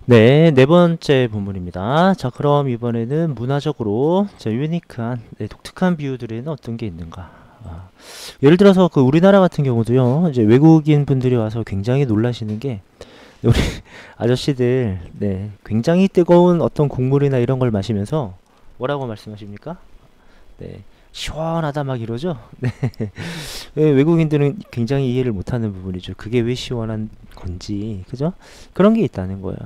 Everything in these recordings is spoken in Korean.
네, 네 번째 본문입니다. 자, 그럼 이번에는 문화적으로 유니크한, 독특한 비유들에는 어떤 게 있는가? 예를 들어서 그 우리나라 같은 경우도요, 이제 외국인 분들이 와서 굉장히 놀라시는 게 우리 아저씨들, 굉장히 뜨거운 어떤 국물이나 이런 걸 마시면서 뭐라고 말씀하십니까? 네, 시원하다 막 이러죠? 네, 외국인들은 굉장히 이해를 못하는 부분이죠. 그게 왜 시원한 건지, 그죠? 그런 게 있다는 거예요.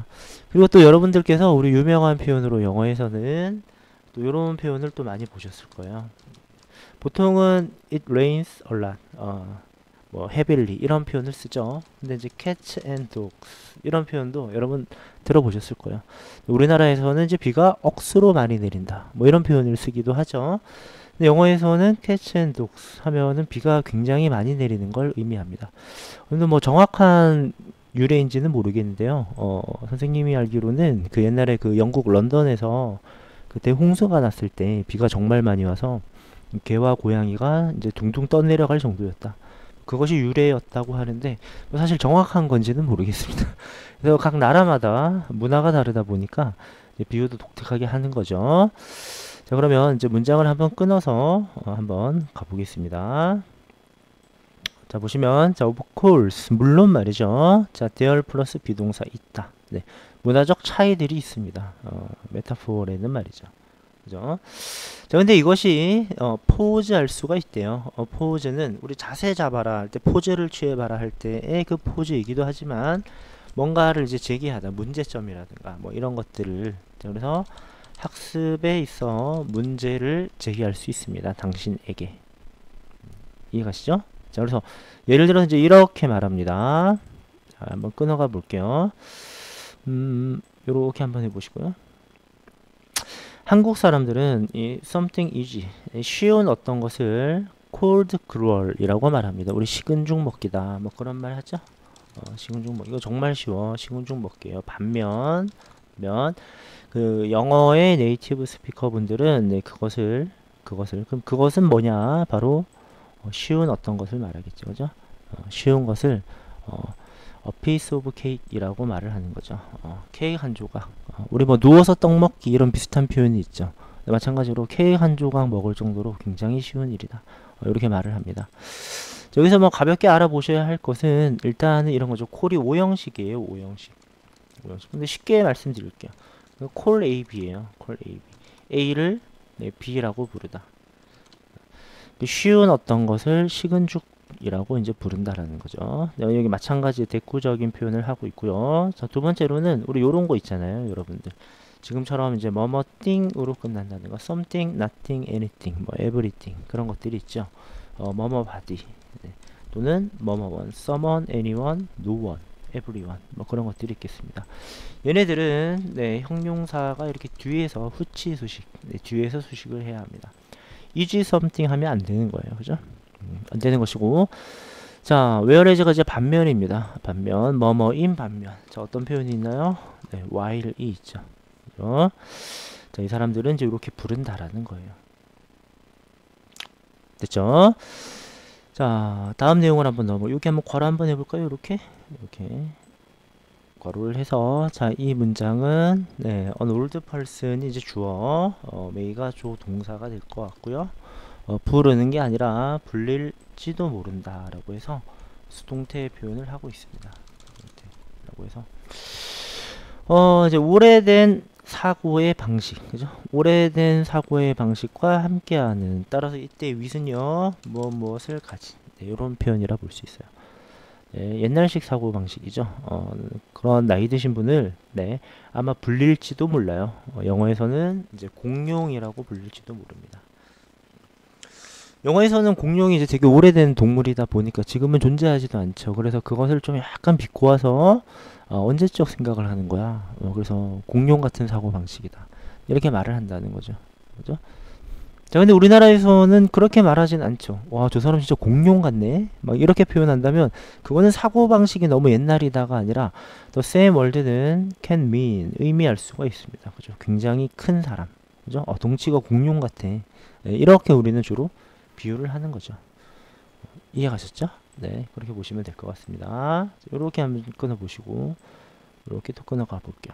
그리고 또 여러분들께서 우리 유명한 표현으로 영어에서는 또 이런 표현을 또 많이 보셨을 거예요. 보통은 it rains a lot, 뭐 heavily 이런 표현을 쓰죠. 근데 이제 cats and dogs 이런 표현도 여러분 들어보셨을 거예요. 우리나라에서는 이제 비가 억수로 많이 내린다. 뭐 이런 표현을 쓰기도 하죠. 근데 영어에서는 cats and dogs 하면은 비가 굉장히 많이 내리는 걸 의미합니다. 근데 뭐 정확한 유래인지는 모르겠는데요. 선생님이 알기로는 그 옛날에 그 영국 런던에서 그때 홍수가 났을 때 비가 정말 많이 와서 개와 고양이가 이제 둥둥 떠내려갈 정도였다. 그것이 유래였다고 하는데 사실 정확한 건지는 모르겠습니다. 그래서 각 나라마다 문화가 다르다 보니까 비유도 독특하게 하는 거죠. 자, 그러면 이제 문장을 한번 끊어서 한번 가보겠습니다. 자, 보시면 자, of course 물론 말이죠. 자, there 플러스 비동사 있다. 네, 문화적 차이들이 있습니다. 메타포에는 말이죠. 그죠? 자, 근데 이것이 포즈 할 수가 있대요. 포즈는 우리 자세 잡아라 할 때 포즈를 취해봐라 할 때의 그 포즈이기도 하지만 뭔가를 이제 제기하다 문제점이라든가 뭐 이런 것들을 자, 그래서 학습에 있어 문제를 제기할 수 있습니다. 당신에게 이해가시죠? 자, 그래서 예를 들어서 이제 이렇게 말합니다. 자, 한번 끊어가 볼게요. 요렇게 한번 해보시고요. 한국 사람들은 이 something easy, 쉬운 어떤 것을 cold cruel이라고 말합니다. 우리 식은 죽 먹기다. 뭐 그런 말 하죠? 식은 죽 먹기. 이거 정말 쉬워. 식은 죽 먹기예요. 반면 그 영어의 네이티브 스피커 분들은 그럼 그것은 뭐냐? 바로 쉬운 어떤 것을 말하겠죠. 그죠? 쉬운 것을 a piece of cake이라고 말을 하는 거죠. 케이크 한 조각. 우리 뭐 누워서 떡 먹기 이런 비슷한 표현이 있죠. 마찬가지로 케이크 한 조각 먹을 정도로 굉장히 쉬운 일이다. 이렇게 말을 합니다. 여기서 뭐 가볍게 알아보셔야 할 것은 일단은 이런 거죠. 콜이 5형식이에요. 5형식. 근데 쉽게 말씀드릴게요. 콜 AB예요. 콜 AB. A를 B라고 부르다. 쉬운 어떤 것을 식은 죽이라고 이제 부른다라는 거죠. 여기 마찬가지 대꾸적인 표현을 하고 있고요. 자, 두 번째로는 우리 요런 거 있잖아요, 여러분들. 지금처럼 이제 뭐뭐띵으로 끝난다는 거, something, nothing, anything, 뭐 everything 그런 것들이 있죠. 뭐뭐 바디 또는 뭐뭐원, someone, anyone, no one, everyone 뭐 그런 것들이 있겠습니다. 얘네들은 형용사가 이렇게 뒤에서 후치 수식, 뒤에서 수식을 해야 합니다. easy something 하면 안 되는 거예요. 그죠? 안 되는 것이고. 자, whereas가 이제 반면입니다. 반면, 뭐뭐인 반면. 자, 어떤 표현이 있나요? while이 있죠. 그죠? 자, 이 사람들은 이제 이렇게 부른다라는 거예요. 됐죠? 자, 다음 내용을 한번 여기 한번 괄호 한번 해볼까요? 이렇게 괄호를 해서 자, 이 문장은 an old person이 이제 주어, may가 조 동사가 될 것 같고요. 부르는 게 아니라 불릴지도 모른다 라고 해서 수동태 표현을 하고 있습니다. 라고 해서 이제 오래된 사고의 방식, 그죠? 오래된 사고의 방식과 함께하는, 따라서 이때 윗은요 무엇을 가진, 이런 표현이라 볼 수 있어요. 옛날식 사고 방식이죠. 그런 나이 드신 분을 아마 불릴지도 몰라요. 영어에서는 이제 공룡이라고 불릴지도 모릅니다. 영어에서는 공룡이 이제 되게 오래된 동물이다 보니까 지금은 존재하지도 않죠. 그래서 그것을 좀 약간 비꼬아서 언제적 생각을 하는 거야. 그래서 공룡 같은 사고 방식이다. 이렇게 말을 한다는 거죠. 그죠? 자, 근데 우리나라에서는 그렇게 말하진 않죠. 와, 저 사람 진짜 공룡 같네? 막 이렇게 표현한다면 그거는 사고방식이 너무 옛날이다가 아니라 the same word는 can mean, 의미할 수가 있습니다. 그죠? 굉장히 큰 사람. 그죠? 덩치가 공룡 같아. 이렇게 우리는 주로 비유를 하는 거죠. 이해가셨죠? 네, 그렇게 보시면 될 것 같습니다. 이렇게 한번 끊어보시고 이렇게 또 끊어가 볼게요.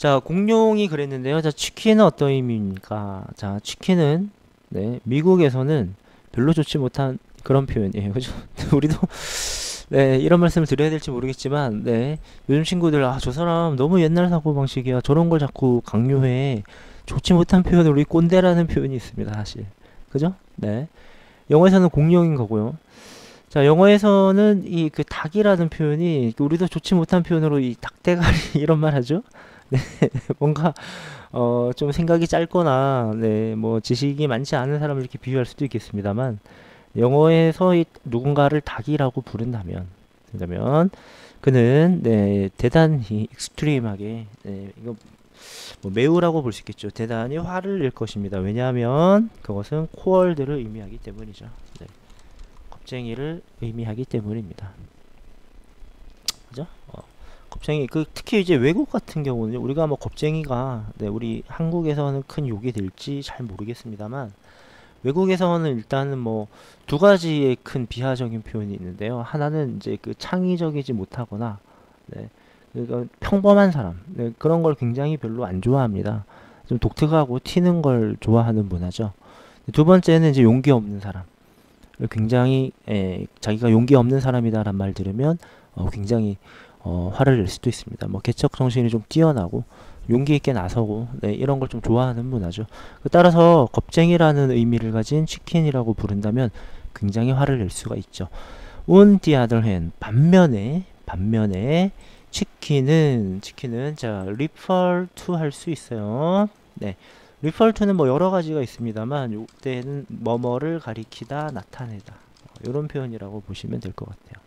자, 공룡이 그랬는데요. 자, 치킨은 어떤 의미입니까? 자, 치킨은 네, 미국에서는 별로 좋지 못한 그런 표현이에요. 그죠? 우리도 네, 이런 말씀을 드려야 될지 모르겠지만 네, 요즘 친구들 아, 저 사람 너무 옛날 사고방식이야. 저런 걸 자꾸 강요해. 좋지 못한 표현으로 이 꼰대라는 표현이 있습니다. 사실. 그죠? 네. 영어에서는 공룡인 거고요. 자, 영어에서는 이 그 닭이라는 표현이 우리도 좋지 못한 표현으로 이 닭대가리 이런 말 하죠? 네, 뭔가 좀 생각이 짧거나 네, 뭐 지식이 많지 않은 사람을 이렇게 비유할 수도 있겠습니다만 영어에서 이 누군가를 닭이라고 부른다면 그는 네, 대단히 익스트림하게 네, 이거 뭐 매우라고 볼 수 있겠죠. 대단히 화를 낼 것입니다. 왜냐하면 그것은 코월드를 의미하기 때문이죠. 네, 겁쟁이를 의미하기 때문입니다. 그죠? 겁쟁이 특히 이제 외국 같은 경우는 우리가 뭐 겁쟁이가 네, 우리 한국에서는 큰 욕이 될지 잘 모르겠습니다만 외국에서는 일단은 뭐 두 가지의 큰 비하적인 표현이 있는데요. 하나는 이제 그 창의적이지 못하거나 네, 그러니까 평범한 사람 네, 그런 걸 굉장히 별로 안 좋아합니다. 좀 독특하고 튀는 걸 좋아하는 문화죠. 두 번째는 이제 용기 없는 사람. 굉장히 자기가 용기 없는 사람이다란 말 들으면 굉장히 화를 낼 수도 있습니다. 뭐 개척 정신이 좀 뛰어나고 용기 있게 나서고 네, 이런 걸 좀 좋아하는 문화죠. 따라서 겁쟁이라는 의미를 가진 치킨이라고 부른다면 굉장히 화를 낼 수가 있죠. On the other hand, 반면에 치킨은 자 refer to 할 수 있어요. 네, refer to는 뭐 여러 가지가 있습니다만 이때는 뭐뭐를 가리키다, 나타내다 이런 표현이라고 보시면 될 것 같아요.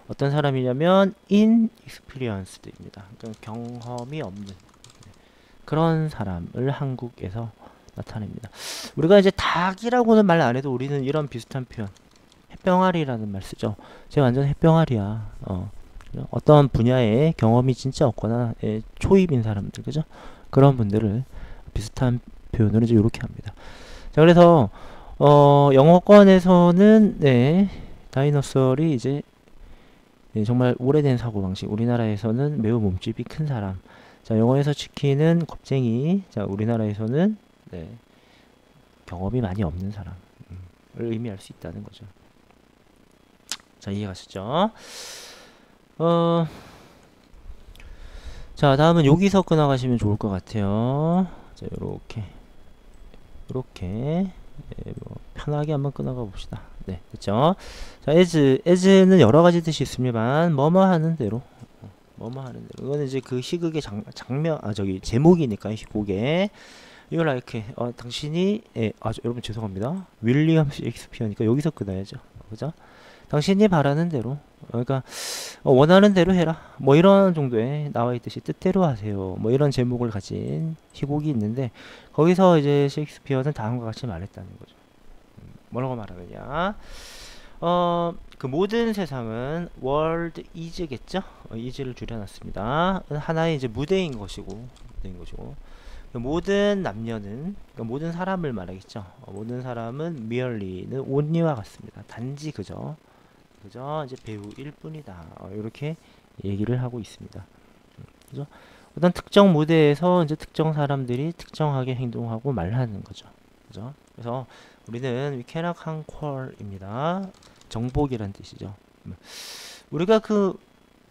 어떤 사람이냐면 inexperienced입니다. 그러니까 경험이 없는 그런 사람을 한국에서 나타냅니다. 우리가 이제 닭이라고는 말 안 해도 우리는 이런 비슷한 표현 햇병아리라는 말 쓰죠. 쟤 완전 햇병아리야. 어떤 분야에 경험이 진짜 없거나 초입인 사람들 그죠? 그런 분들을 비슷한 표현으로 이제 이렇게 합니다. 자, 그래서 영어권에서는 네, 다이너솔이 이제 네, 정말 오래된 사고방식. 우리나라에서는 매우 몸집이 큰 사람. 자, 영어에서 치킨은 겁쟁이. 자, 우리나라에서는 네, 경험이 많이 없는 사람을 의미할 수 있다는 거죠. 자, 이해가시죠? 자, 다음은 여기서 끊어가시면 좋을 것 같아요. 자, 요렇게 뭐 편하게 한번 끊어가 봅시다. 네, 됐죠? 자, as는 여러 가지 뜻이 있습니다만 뭐뭐 하는 대로 이거는 이제 그 희극의 제목이니까 희곡에 이걸 이렇게 당신이 여러분 죄송합니다. 윌리엄 셰익스피어니까 여기서 끊어야죠. 그죠? 당신이 바라는 대로 그러니까 원하는 대로 해라 뭐 이런 정도에 나와 있듯이 뜻대로 하세요 뭐 이런 제목을 가진 희곡이 있는데 거기서 이제 셰익스피어는 다음과 같이 말했다는 거죠. 뭐라고 말하느냐 그 모든 세상은 world is겠죠. is를 줄여놨습니다. 하나의 이제 무대인 것이고 모든 남녀는 그러니까 모든 사람을 말하겠죠. 모든 사람은 merely는 only와 같습니다. 단지 그죠 이제 배우일 뿐이다. 이렇게 얘기를 하고 있습니다. 그죠? 어떤 특정 무대에서 이제 특정 사람들이 특정하게 행동하고 말하는 거죠. 그죠? 그래서 우리는 we cannot conquer입니다. 정복이란 뜻이죠. 우리가 그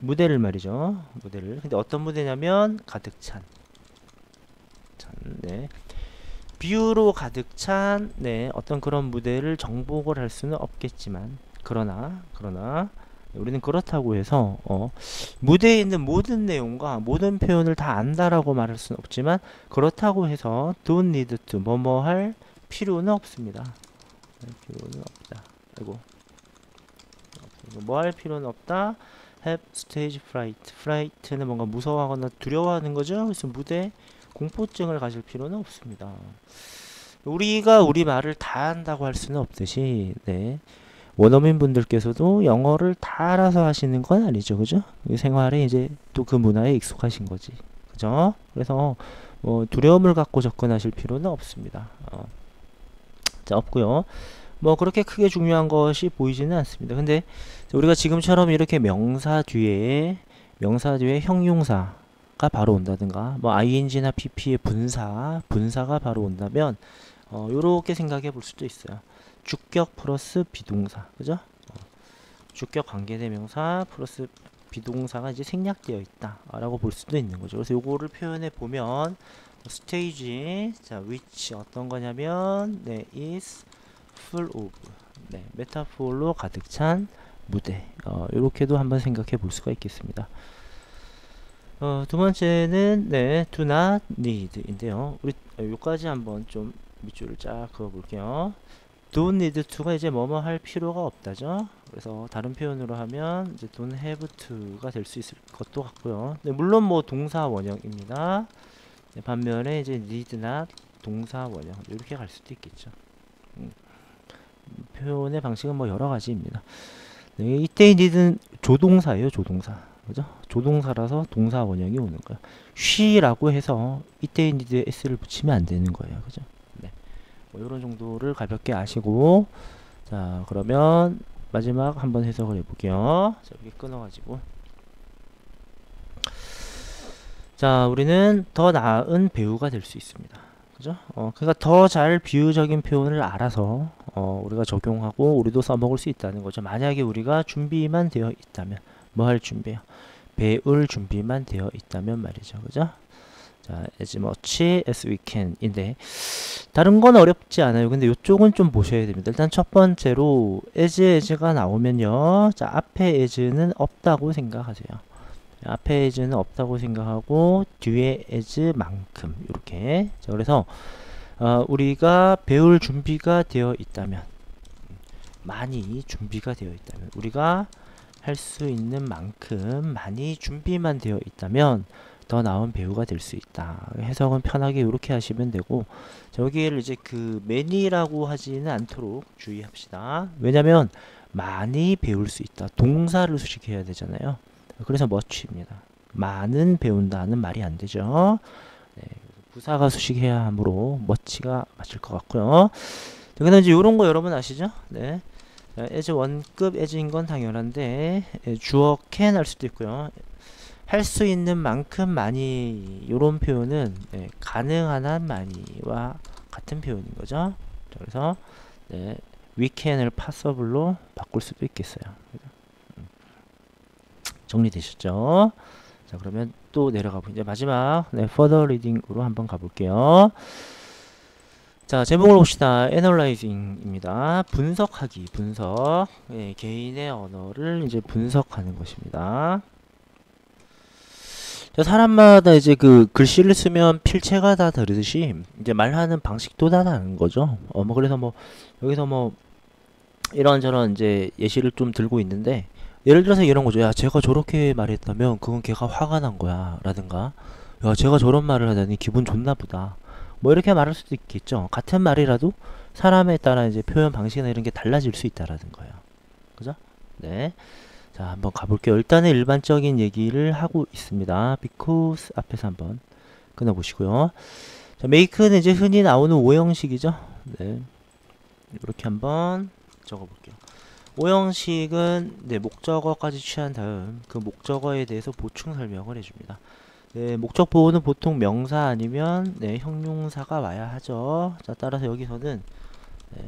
무대를 말이죠. 근데 어떤 무대냐면 가득 찬. 네. 비유로 가득 찬 네, 어떤 그런 무대를 정복을 할 수는 없겠지만 그러나 우리는 그렇다고 해서 무대에 있는 모든 내용과 모든 표현을 다 안다라고 말할 수는 없지만 그렇다고 해서 don't need to 뭐뭐 할 필요는 없습니다. 필요는 없다. 뭐 할 필요는 없다. have stage fright. fright는 뭔가 무서워하거나 두려워하는 거죠. 그래서 무대 공포증을 가질 필요는 없습니다. 우리가 우리 말을 다 한다고 할 수는 없듯이 네. 원어민 분들께서도 영어를 다 알아서 하시는 건 아니죠. 그죠? 생활에 이제 또 그 문화에 익숙하신 거지. 그죠? 그래서 뭐 두려움을 갖고 접근하실 필요는 없습니다. 자, 없고요. 뭐 그렇게 크게 중요한 것이 보이지는 않습니다. 근데 우리가 지금처럼 이렇게 명사 뒤에 형용사 바로 온다든가 뭐 ing나 pp의 분사가 바로 온다면 요렇게 생각해 볼 수도 있어요. 주격 플러스 비동사, 그죠? 주격 관계대명사 플러스 비동사가 이제 생략되어 있다 라고 볼 수도 있는 거죠. 그래서 요거를 표현해 보면 스테이지, 자 which 어떤 거냐면 네 is full of, 네 메타포로 가득 찬 무대, 요렇게도 한번 생각해 볼 수가 있겠습니다. 두 번째는 네 do not need 인데요. 우리 요까지 한번 좀 밑줄을 쫙 그어 볼게요. don't need to가 이제 뭐뭐 할 필요가 없다죠. 그래서 다른 표현으로 하면 이제 don't have to가 될 수 있을 것도 같고요. 네, 물론 뭐 동사 원형입니다. 네, 반면에 이제 need not 동사 원형 이렇게 갈 수도 있겠죠. 표현의 방식은 뭐 여러 가지입니다. 네, 이때 need는 조동사예요, 조동사. 그죠? 조동사라서 동사 원형이 오는 거예요. she라고 해서 이때 need에 s를 붙이면 안 되는 거예요. 그죠? 네. 뭐 이런 정도를 가볍게 아시고, 자, 그러면 마지막 한번 해석을 해볼게요. 자, 이렇게 끊어가지고. 자, 우리는 더 나은 배우가 될 수 있습니다. 그죠? 그러니까 더 잘 비유적인 표현을 알아서 우리가 적용하고 우리도 써먹을 수 있다는 거죠. 만약에 우리가 준비만 되어 있다면, 뭐 할 준비요? 배울 준비만 되어 있다면 말이죠. 그죠? 자, as much as we can 인데 다른 건 어렵지 않아요. 근데 이쪽은 좀 보셔야 됩니다. 일단 첫 번째로 as가 나오면요. 자, 앞에 as는 없다고 생각하세요. 앞에 as는 없다고 생각하고 뒤에 as만큼 이렇게. 자, 그래서 우리가 배울 준비가 되어 있다면, 많이 준비가 되어 있다면, 우리가 할 수 있는 만큼 많이 준비만 되어 있다면 더 나은 배우가 될 수 있다. 해석은 편하게 이렇게 하시면 되고, 자, 여기를 이제 그 many라고 하지는 않도록 주의합시다. 왜냐면 많이 배울 수 있다. 동사를 수식해야 되잖아요. 그래서 much입니다. 많은 배운다는 말이 안 되죠. 네, 부사가 수식해야 하므로 much가 맞을 것 같고요. 근데 이제 이런 거 여러분 아시죠? 네. as 1급 as인 건 당연한데 주어 can 할 수도 있고요. 할 수 있는 만큼 많이, 이런 표현은 가능한 한 많이와 같은 표현인 거죠. 자, 그래서 네, we can을 possible로 바꿀 수도 있겠어요. 정리되셨죠? 자, 그러면 또 내려가 보죠. 이제 마지막 further reading으로 한번 가볼게요. 자, 제목을 봅시다. Analyzing입니다. 분석하기, 분석. 개인의 언어를 이제 분석하는 것입니다. 자, 사람마다 이제 그 글씨를 쓰면 필체가 다 다르듯이 이제 말하는 방식도 다 다른 거죠. 뭐 그래서 뭐 여기서 뭐 이런저런 이제 예시를 좀 들고 있는데, 예를 들어서 이런 거죠. 야, 제가 저렇게 말했다면 그건 걔가 화가 난 거야. 라든가, 야, 제가 저런 말을 하다니 기분 좋나 보다. 뭐 이렇게 말할 수도 있겠죠. 같은 말이라도 사람에 따라 이제 표현 방식이나 이런 게 달라질 수 있다라는 거예요. 그죠? 네. 자, 한번 가볼게요. 일단은 일반적인 얘기를 하고 있습니다. because 앞에서 한번 끊어보시고요. 자, make는 이제 흔히 나오는 오형식이죠. 네. 이렇게 한번 적어볼게요. 오형식은 네, 목적어까지 취한 다음 그 목적어에 대해서 보충 설명을 해줍니다. 네, 목적 보호는 보통 명사 아니면 네, 형용사가 와야 하죠. 자, 따라서 여기서는 네,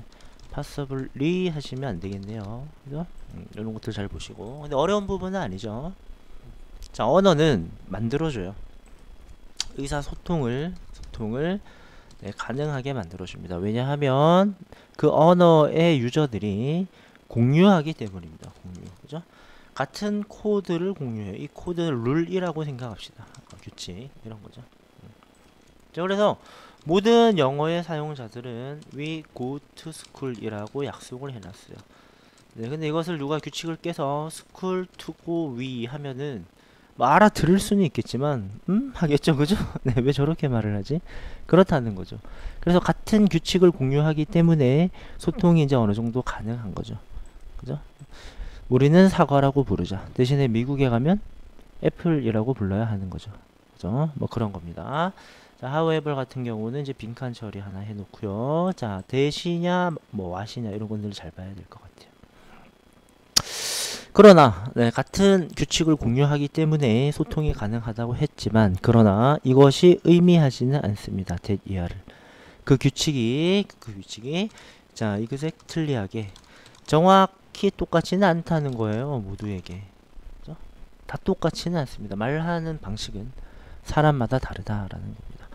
possibly 하시면 안 되겠네요. 그죠? 이런 것들 잘 보시고. 근데 어려운 부분은 아니죠. 자, 언어는 만들어줘요. 의사소통을 네, 가능하게 만들어줍니다. 왜냐하면 그 언어의 유저들이 공유하기 때문입니다. 공유. 그죠? 같은 코드를 공유해요. 이 코드는 룰이라고 생각합시다. 규칙 이런 거죠. 자, 그래서 모든 영어의 사용자들은 we go to school 이라고 약속을 해놨어요. 네, 근데 이것을 누가 규칙을 깨서 school to go we 하면은 뭐 알아들을 수는 있겠지만 하겠죠. 그죠? 네, 왜 저렇게 말을 하지? 그렇다는 거죠. 그래서 같은 규칙을 공유하기 때문에 소통이 이제 어느 정도 가능한 거죠. 그죠? 우리는 사과라고 부르자. 대신에 미국에 가면 애플이라고 불러야 하는 거죠. 그죠? 뭐 그런 겁니다. 자, however 같은 경우는 이제 빈칸 처리 하나 해놓고요. 자, 대시냐, 뭐 와시냐 이런 것들을 잘 봐야 될 것 같아요. 그러나 네, 같은 규칙을 공유하기 때문에 소통이 가능하다고 했지만 그러나 이것이 의미하지는 않습니다. that 이하를. 그 규칙이 자 exactly하게 정확히 똑같지는 않다는 거예요. 모두에게. 그죠? 다 똑같지는 않습니다. 말하는 방식은 사람마다 다르다라는 겁니다.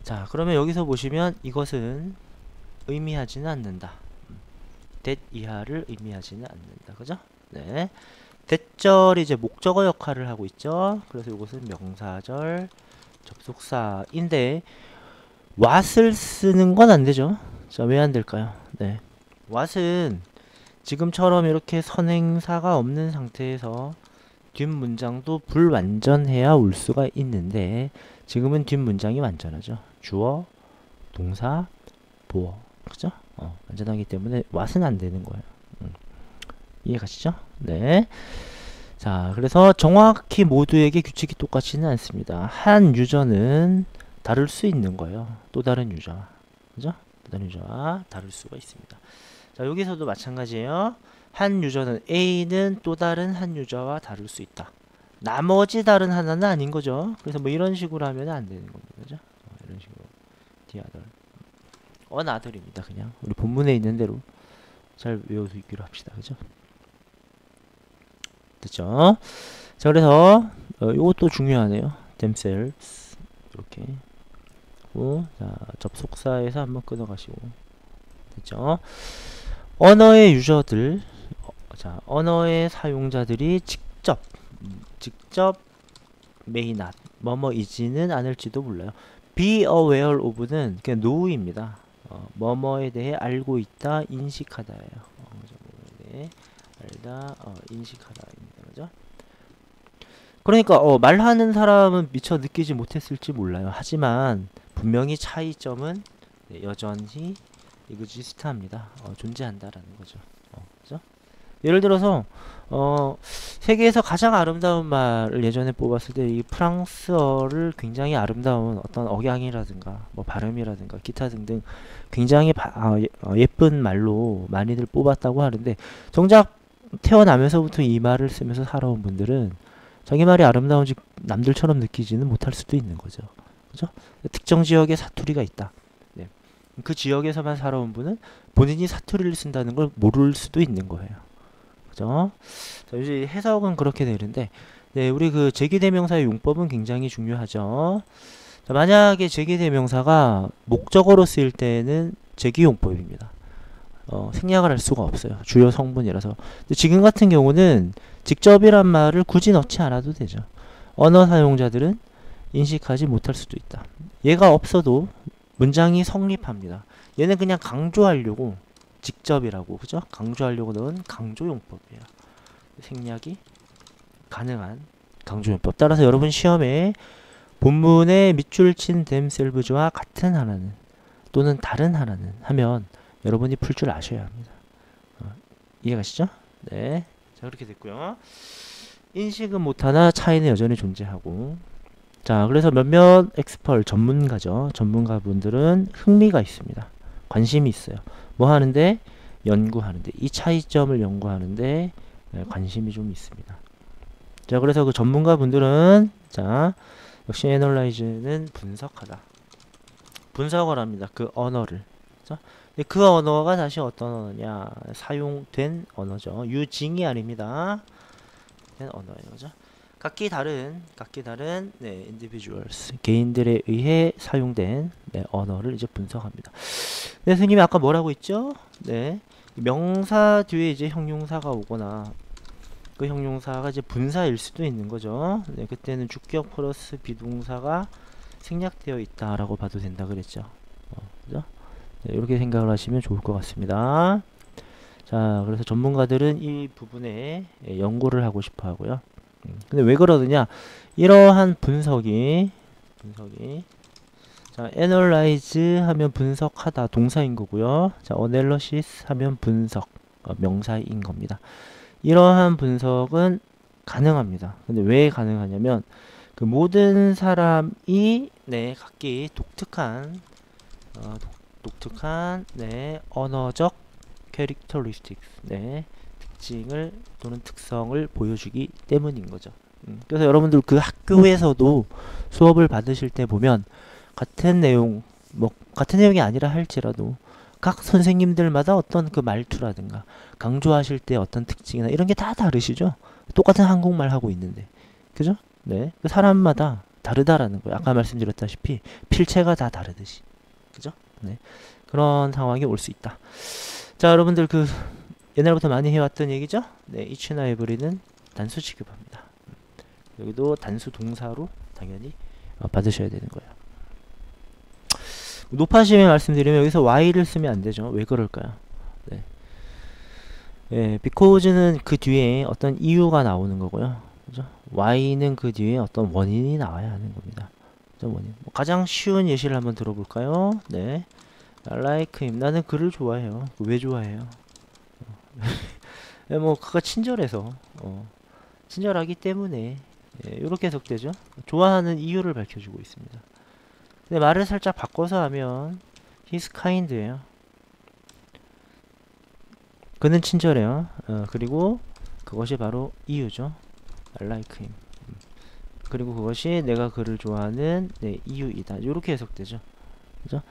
자 그러면 여기서 보시면 이것은 의미하지는 않는다. that 이하를 의미하지는 않는다. 그죠? 네. 대절이 이제 목적어 역할을 하고 있죠. 그래서 이것은 명사절 접속사인데 what을 쓰는 건 안 되죠. 자, 왜 안 될까요? 네. what은 지금처럼 이렇게 선행사가 없는 상태에서 뒷문장도 불완전해야 올 수가 있는데 지금은 뒷문장이 완전하죠. 주어, 동사, 보어. 그죠? 완전하기 때문에 what은 안 되는 거예요. 이해 가시죠? 네. 자, 그래서 정확히 모두에게 규칙이 똑같지는 않습니다. 한 유저는 다를 수 있는 거예요. 또 다른 유저와. 그죠? 또 다른 유저와 다를 수가 있습니다. 자, 여기서도 마찬가지예요. 한 유저는 A는 또 다른 한 유저와 다를 수 있다. 나머지 다른 하나는 아닌 거죠. 그래서 뭐 이런 식으로 하면 안 되는 겁니다. 그죠? 이런 식으로. the other. another입니다. 그냥. 우리 본문에 있는 대로 잘 외워두기로 합시다. 그죠? 됐죠? 자, 그래서 이것도 중요하네요. themselves 이렇게. 자, 접속사에서 한번 끊어가시고. 됐죠? 언어의 유저들, 자, 언어의 사용자들이 직접 may not, 뭐뭐이지는 않을지도 몰라요. be aware of는 그냥 know입니다. 뭐뭐에 대해 알고 있다, 인식하다예요. 뭐뭐에 대해 알다, 인식하다입니다. 그죠? 그러니까 말하는 사람은 미처 느끼지 못했을지 몰라요. 하지만 분명히 차이점은 여전히 exist합니다. 존재한다라는 거죠. 그죠? 예를 들어서 세계에서 가장 아름다운 말을 예전에 뽑았을 때 이 프랑스어를 굉장히 아름다운 어떤 억양이라든가 뭐 발음이라든가 기타 등등 굉장히 예쁜 말로 많이들 뽑았다고 하는데 정작 태어나면서부터 이 말을 쓰면서 살아온 분들은 자기 말이 아름다운지 남들처럼 느끼지는 못할 수도 있는 거죠. 그죠? 특정 지역에 사투리가 있다. 네. 그 지역에서만 살아온 분은 본인이 사투리를 쓴다는 걸 모를 수도 있는 거예요. 그죠? 자, 이제 해석은 그렇게 되는데, 네, 우리 그 제기대명사의 용법은 굉장히 중요하죠. 자, 만약에 제기대명사가 목적어로 쓰일 때는 제기용법입니다. 생략을 할 수가 없어요. 주요 성분이라서. 근데 지금 같은 경우는 직접이란 말을 굳이 넣지 않아도 되죠. 언어 사용자들은 인식하지 못할 수도 있다. 얘가 없어도 문장이 성립합니다. 얘는 그냥 강조하려고 직접이라고, 그죠? 강조하려고 넣은 강조용법이에요. 생략이 가능한 강조용법. 따라서 여러분 시험에 본문에 밑줄 친 themselves와 같은 하나는 또는 다른 하나는 하면 여러분이 풀 줄 아셔야 합니다. 이해가시죠? 네. 자, 그렇게 됐고요. 인식은 못하나 차이는 여전히 존재하고. 자, 그래서 몇몇 엑스펄 전문가죠. 전문가분들은 흥미가 있습니다. 관심이 있어요. 뭐 하는데? 연구하는데. 이 차이점을 연구하는데 관심이 좀 있습니다. 자, 그래서 그 전문가분들은 자, 역시 애널라이즈는 분석하다. 분석을 합니다. 그 언어를. 그렇죠? 근데 그 언어가 다시 어떤 언어냐? 사용된 언어죠. 유징이 아닙니다. 된 언어예요. 그죠? 각기 다른 네, individuals 개인들에 의해 사용된 네, 언어를 이제 분석합니다. 네, 선생님이 아까 뭐라고 했죠? 네, 명사 뒤에 이제 형용사가 오거나 그 형용사가 이제 분사일 수도 있는 거죠. 네, 그때는 주격 플러스 비동사가 생략되어 있다라고 봐도 된다 그랬죠. 그죠? 네, 이렇게 생각을 하시면 좋을 것 같습니다. 자, 그래서 전문가들은 이 부분에 연구를 하고 싶어 하고요. 근데 왜 그러느냐? 이러한 분석이 자, analyze 하면 분석하다 동사인 거고요. 자, analysis 하면 분석 명사인 겁니다. 이러한 분석은 가능합니다. 근데 왜 가능하냐면 그 모든 사람이 네, 각기 독특한 네, 언어적 characteristics 네, 특징을 또는 특성을 보여주기 때문인 거죠. 그래서 여러분들 그 학교에서도 수업을 받으실 때 보면 같은 내용, 뭐 같은 내용이 아니라 할지라도 각 선생님들마다 어떤 그 말투라든가 강조하실 때 어떤 특징이나 이런 게 다 다르시죠? 똑같은 한국말 하고 있는데. 그죠? 네. 그 사람마다 다르다라는 거예요. 아까 말씀드렸다시피 필체가 다 다르듯이. 그죠? 네. 그런 상황이 올 수 있다. 자, 여러분들 그 옛날부터 많이 해왔던 얘기죠? 네. each나 every는 단수 취급합니다. 여기도 단수 동사로 당연히 받으셔야 되는 거예요. 높아지면 말씀드리면 여기서 why를 쓰면 안 되죠. 왜 그럴까요? 네. 예, because는 그 뒤에 어떤 이유가 나오는 거고요. 그죠? why는 그 뒤에 어떤 원인이 나와야 하는 겁니다. 원인. 가장 쉬운 예시를 한번 들어볼까요? 네. I like him. 나는 그를 좋아해요. 왜 좋아해요? 뭐 그가 친절해서 친절하기 때문에 이렇게 해석되죠. 좋아하는 이유를 밝혀주고 있습니다. 근데 말을 살짝 바꿔서 하면 he's kind예요. 그는 친절해요. 그리고 그것이 바로 이유죠. I like him. 그리고 그것이 내가 그를 좋아하는 이유이다. 이렇게 해석되죠. 그죠?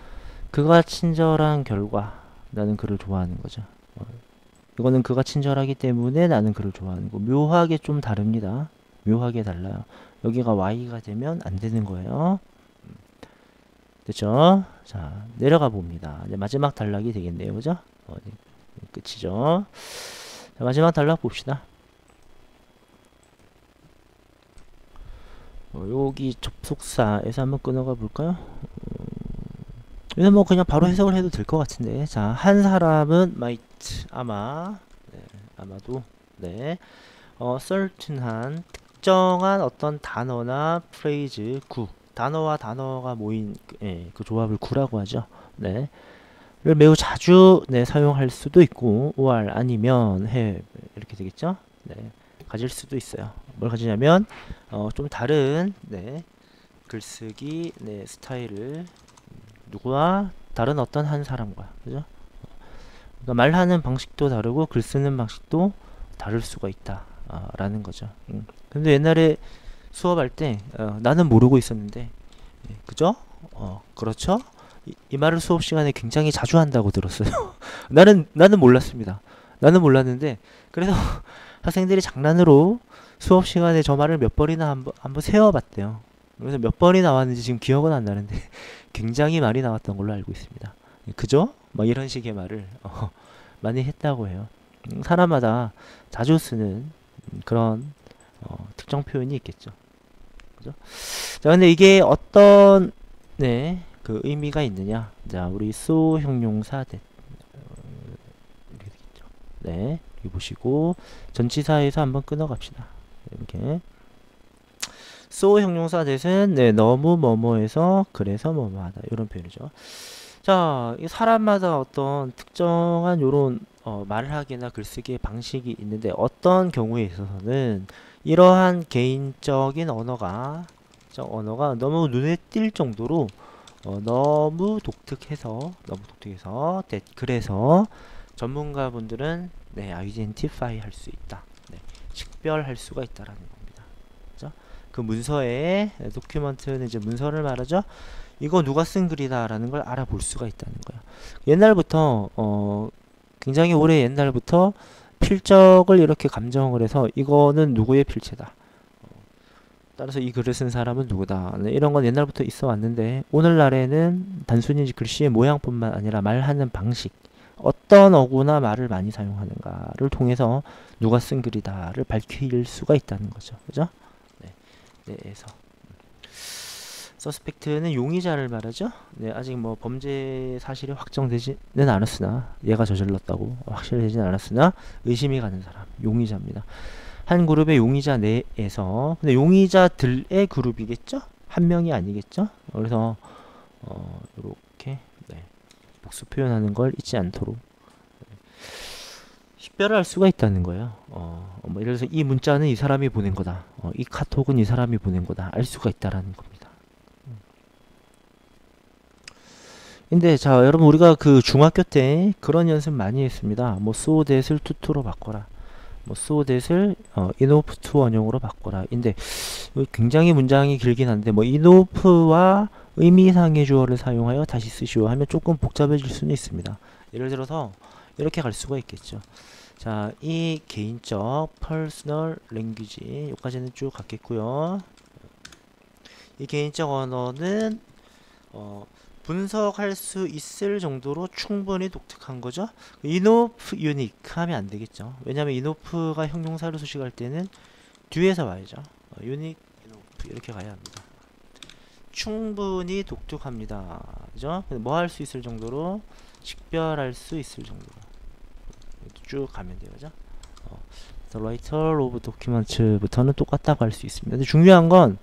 그가 친절한 결과 나는 그를 좋아하는 거죠. 이거는 그가 친절하기 때문에 나는 그를 좋아하는 거. 묘하게 좀 다릅니다. 묘하게 달라요. 여기가 y가 되면 안 되는 거예요. 됐죠? 자, 내려가 봅니다. 이제 마지막 단락이 되겠네요. 그죠? 끝이죠. 자, 마지막 단락 봅시다. 여기 접속사에서 한번 끊어가 볼까요? 여기서 뭐 그냥 바로 해석을 해도 될 것 같은데. 자, 한 사람은 might 아마 아마도 certain한 특정한 어떤 단어나 프레이즈 구 단어와 단어가 모인 그 조합을 구라고 하죠. 네. 를 매우 자주 사용할 수도 있고 or 아니면 have 이렇게 되겠죠. 네. 가질 수도 있어요. 뭘 가지냐면 좀 다른 글쓰기 스타일을 누구와 다른 어떤 한 사람과 그죠? 그러니까 말하는 방식도 다르고 글 쓰는 방식도 다를 수가 있다 라는 거죠. 근데 옛날에 수업할 때 나는 모르고 있었는데 그죠? 그렇죠? 이 말을 수업 시간에 굉장히 자주 한다고 들었어요. 나는 몰랐습니다. 나는 몰랐는데 그래서 학생들이 장난으로 수업 시간에 저 말을 몇 번이나 한번 세어봤대요. 그래서 몇 번이 나왔는지 지금 기억은 안 나는데 굉장히 많이 나왔던 걸로 알고 있습니다. 그죠? 막 이런 식의 말을 많이 했다고 해요. 사람마다 자주 쓰는 그런 특정 표현이 있겠죠. 그죠? 자, 근데 이게 어떤 그 의미가 있느냐? 자, 우리 so 형용사 that 이렇게 되겠죠. 네, 여기 보시고 전치사에서 한번 끊어갑시다. 이렇게 so 형용사 that은 너무 뭐뭐해서 그래서 뭐뭐하다 이런 표현이죠. 자, 이 사람마다 어떤 특정한 요런 말을 하기나 글쓰기의 방식이 있는데 어떤 경우에 있어서는 이러한 개인적인 언어가 너무 눈에 띌 정도로 너무 독특해서 그래서 전문가분들은 identify 할 수 있다. 식별할 수가 있다라는 겁니다. 그죠? 그 문서에 도큐먼트는 이제 문서를 말하죠. 이거 누가 쓴 글이다라는 걸 알아볼 수가 있다는 거예요. 옛날부터 굉장히 오래 옛날부터 필적을 이렇게 감정을 해서 이거는 누구의 필체다. 따라서 이 글을 쓴 사람은 누구다. 이런 건 옛날부터 있어 왔는데 오늘날에는 단순히 글씨의 모양뿐만 아니라 말하는 방식 어떤 어구나 말을 많이 사용하는가를 통해서 누가 쓴 글이다를 밝힐 수가 있다는 거죠. 그죠? 그래서 서스펙트는 용의자를 말하죠. 아직 뭐 범죄 사실이 확정되지는 않았으나 얘가 저질렀다고 확실해지진 않았으나 의심이 가는 사람 용의자입니다. 한 그룹의 용의자 내에서 근데 용의자들의 그룹이겠죠? 한 명이 아니겠죠? 그래서 이렇게 복수 표현하는 걸 잊지 않도록 식별할 수가 있다는 거예요. 뭐 예를 들어서 이 문자는 이 사람이 보낸 거다. 이 카톡은 이 사람이 보낸 거다. 알 수가 있다라는 겁니다. 근데 자 여러분 우리가 그 중학교 때 그런 연습 많이 했습니다. 뭐 so that을 to로 바꿔라. 뭐 so that을 enough to 원형으로 바꿔라. 인데 굉장히 문장이 길긴 한데 뭐 enough와 의미상의 주어를 사용하여 다시 쓰시오 하면 조금 복잡해질 수는 있습니다. 예를 들어서 이렇게 갈 수가 있겠죠. 자, 이 개인적 personal language 여기까지는 쭉 갔겠고요. 이 개인적 언어는 분석할 수 있을 정도로 충분히 독특한 거죠. enough unique 하면 안 되겠죠. 왜냐하면 enough가 형용사로 수식할 때는 뒤에서 와야죠. unique, enough 이렇게 가야 합니다. 충분히 독특합니다. 그죠? 뭐 할 수 있을 정도로 식별할 수 있을 정도로 쭉 가면 돼요. 그죠? The writer of documents부터는 똑같다고 할 수 있습니다. 근데 중요한 건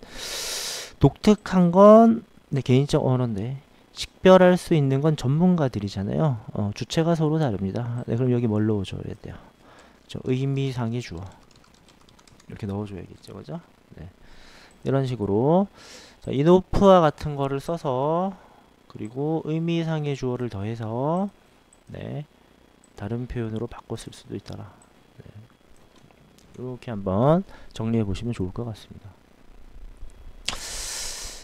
독특한 건 개인적 언어인데 식별할 수 있는 건 전문가들이잖아요. 주체가 서로 다릅니다. 네, 그럼 여기 뭘 넣어줘야 돼요? 의미상의 주어 이렇게 넣어줘야겠죠, 그죠? 네. 이런 식으로 자, enough와 같은 거를 써서 그리고 의미상의 주어를 더해서 네, 다른 표현으로 바꿔 쓸 수도 있더라. 네. 이렇게 한번 정리해 보시면 좋을 것 같습니다.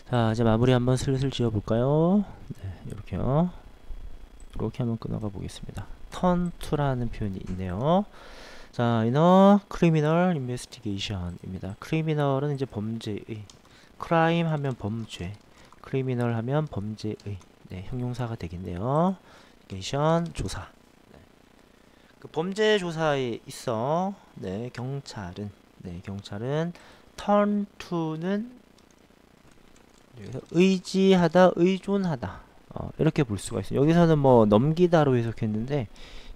자, 이제 마무리 한번 슬슬 지어 볼까요? 네, 이렇게요. 이렇게 한번 끊어가 보겠습니다. turn to라는 표현이 있네요. 자, in a criminal investigation입니다. criminal은 이제 범죄의, crime 하면 범죄, criminal 하면 범죄의, 네, 형용사가 되겠네요. investigation 조사. 네. 그 범죄 조사에 있어, 네, 경찰은 turn to는 여기서 의지하다, 의존하다 이렇게 볼 수가 있어요. 여기서는 뭐 넘기다로 해석했는데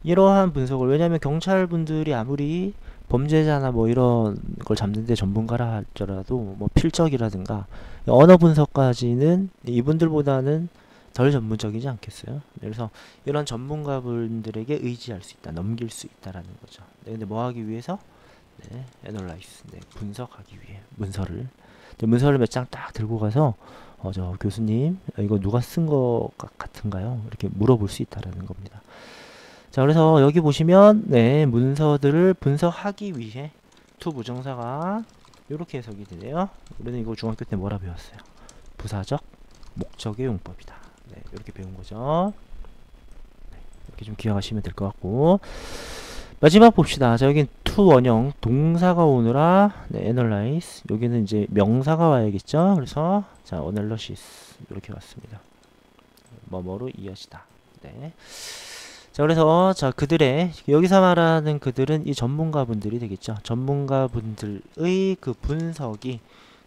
이러한 분석을, 왜냐하면 경찰분들이 아무리 범죄자나 뭐 이런 걸 잡는데 전문가라 할지라도 뭐 필적이라든가 언어 분석까지는 이분들보다는 덜 전문적이지 않겠어요. 그래서 이런 전문가분들에게 의지할 수 있다, 넘길 수 있다라는 거죠. 네, 근데 뭐 하기 위해서? 네, analyze, 네, 분석하기 위해 문서를 몇 장 딱 들고 가서 저 교수님 이거 누가 쓴 거 같은가요? 이렇게 물어볼 수 있다라는 겁니다. 자, 그래서 여기 보시면 네, 문서들을 분석하기 위해 to 부정사가 이렇게 해석이 되네요. 우리는 이거 중학교 때 뭐라 배웠어요? 부사적 목적의 용법이다. 네, 이렇게 배운 거죠. 네, 이렇게 좀 기억하시면 될 것 같고, 마지막 봅시다. 자, 여긴 to 원형 동사가 오느라 네, analyze, 여기는 이제 명사가 와야겠죠. 그래서 자, analysis 이렇게 왔습니다. 뭐뭐로 이어지다. 네. 자, 그래서 자, 그들의, 여기서 말하는 그들은 이 전문가분들이 되겠죠. 전문가분들의 그 분석이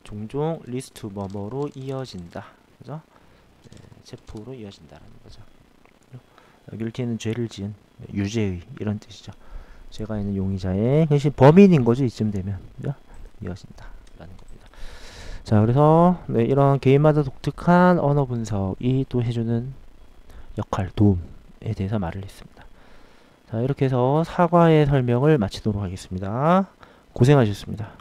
종종 리스트 뭐뭐로 이어진다. 그죠? 네, 체포로 이어진다라는 거죠. 율티는 죄를 지은 유죄의 이런 뜻이죠. 죄가 있는 용의자의, 그것이 범인인 거죠. 이쯤 되면 그죠? 이어진다 라는 겁니다. 자, 그래서 네, 이런 개인마다 독특한 언어 분석이 또 해주는 역할, 도움에 대해서 말을 했습니다. 자, 이렇게 해서 사과의 설명을 마치도록 하겠습니다. 고생하셨습니다.